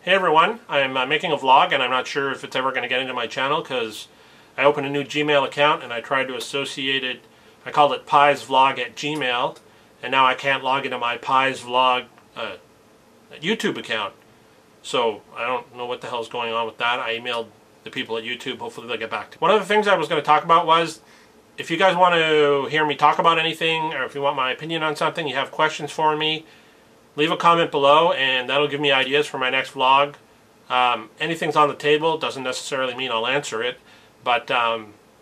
Hey everyone, I'm making a vlog and I'm not sure if it's ever going to get into my channel because I opened a new Gmail account and I tried to associate it. I called it PiesVLog at Gmail, and now I can't log into my PiesVLog YouTube account. So I don't know what the hell's going on with that. I emailed the people at YouTube. Hopefully they'll get back to me. One of the things I was going to talk about was, if you guys want to hear me talk about anything, or if you want my opinion on something, you have questions for me, leave a comment below and that'll give me ideas for my next vlog. Anything's on the table doesn't necessarily mean I'll answer it, but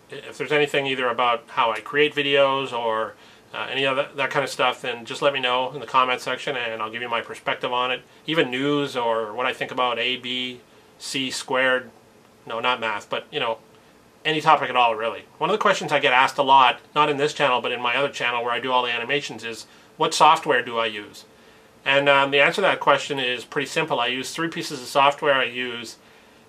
if there's anything either about how I create videos or any of that kind of stuff, then just let me know in the comment section and I'll give you my perspective on it. Even news or what I think about A, B, C squared. No, not math, but you know, any topic at all really. One of the questions I get asked a lot, not in this channel but in my other channel where I do all the animations, is what software do I use? And the answer to that question is pretty simple. I use 3 pieces of software. I use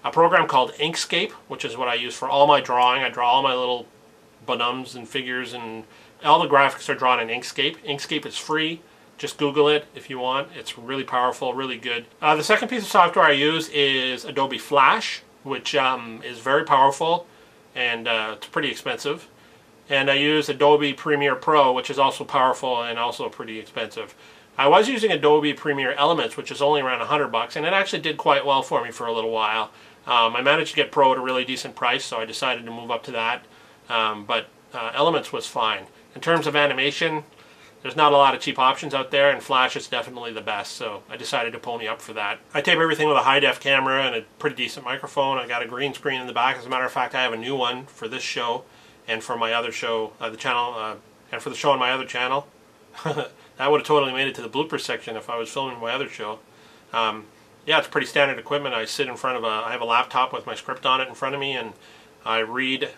a program called Inkscape, which is what I use for all my drawing. I draw all my little bonums and figures, and all the graphics are drawn in Inkscape. Inkscape is free. Just Google it if you want. It's really powerful, really good. The second piece of software I use is Adobe Flash, which is very powerful, and it's pretty expensive. And I use Adobe Premiere Pro, which is also powerful and also pretty expensive. I was using Adobe Premiere Elements, which is only around $100, and it actually did quite well for me for a little while. I managed to get Pro at a really decent price, so I decided to move up to that. But Elements was fine. In terms of animation, there's not a lot of cheap options out there, and Flash is definitely the best, so I decided to pony up for that. I tape everything with a high-def camera and a pretty decent microphone. I got a green screen in the back. As a matter of fact, I have a new one for this show and for my other show, the channel, and for the show on my other channel. That would have totally made it to the blooper section if I was filming my other show. Yeah, it's pretty standard equipment. I sit in front of I have a laptop with my script on it in front of me, and I read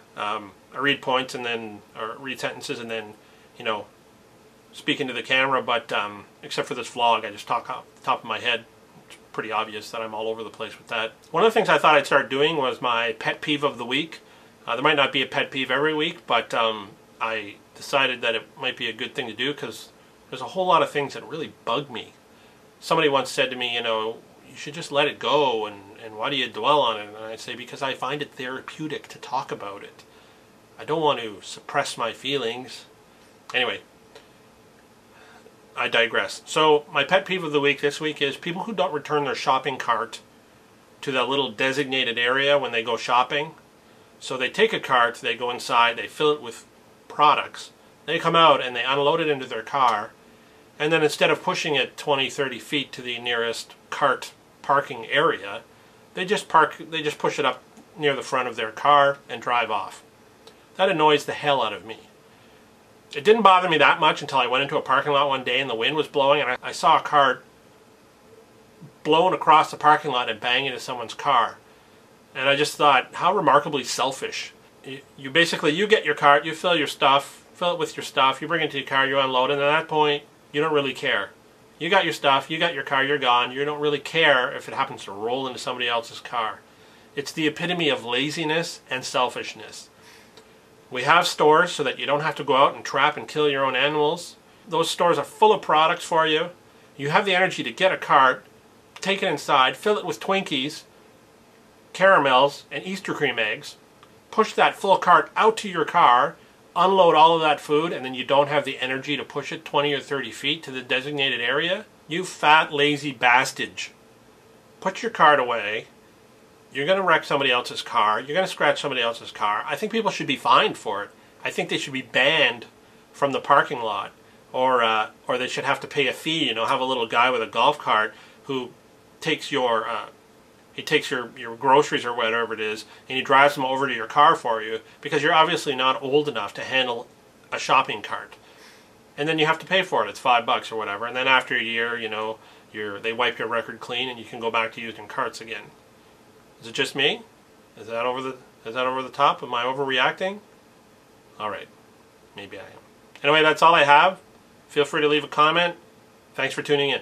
points and then, or read sentences and then, you know, speak into the camera. But except for this vlog, I just talk off the top of my head. It's pretty obvious that I'm all over the place with that. One of the things I thought I'd start doing was my pet peeve of the week. There might not be a pet peeve every week, but I decided that it might be a good thing to do because there's a whole lot of things that really bug me. Somebody once said to me, you know, you should just let it go, and why do you dwell on it? And I say, because I find it therapeutic to talk about it. I don't want to suppress my feelings. Anyway, I digress. So my pet peeve of the week this week is people who don't return their shopping cart to that little designated area when they go shopping. So they take a cart, they go inside, they fill it with products, they come out and they unload it into their car, and then instead of pushing it 20-30 feet to the nearest cart parking area, they just push it up near the front of their car and drive off. That annoys the hell out of me. It didn't bother me that much until I went into a parking lot one day and the wind was blowing, and I saw a cart blown across the parking lot and bang into someone's car. And I just thought, how remarkably selfish. You basically, you get your cart, you fill your stuff, fill it with your stuff, you bring it to your car, you unload, and at that point, you don't really care. You got your stuff, you got your car, you're gone. You don't really care if it happens to roll into somebody else's car. It's the epitome of laziness and selfishness. We have stores so that you don't have to go out and trap and kill your own animals. Those stores are full of products for you. You have the energy to get a cart, take it inside, fill it with Twinkies, caramels, and Easter cream eggs, push that full cart out to your car, unload all of that food, and then you don't have the energy to push it 20 or 30 feet to the designated area? You fat, lazy bastard. Put your cart away. You're going to wreck somebody else's car. You're going to scratch somebody else's car. I think people should be fined for it. I think they should be banned from the parking lot. Or they should have to pay a fee. You know, have a little guy with a golf cart who takes your groceries or whatever it is, and he drives them over to your car for you because you're obviously not old enough to handle a shopping cart. And then you have to pay for it. It's $5 or whatever. And then after a year, you know, they wipe your record clean and you can go back to using carts again. Is it just me? Is that over the top? Am I overreacting? All right. Maybe I am. Anyway, that's all I have. Feel free to leave a comment. Thanks for tuning in.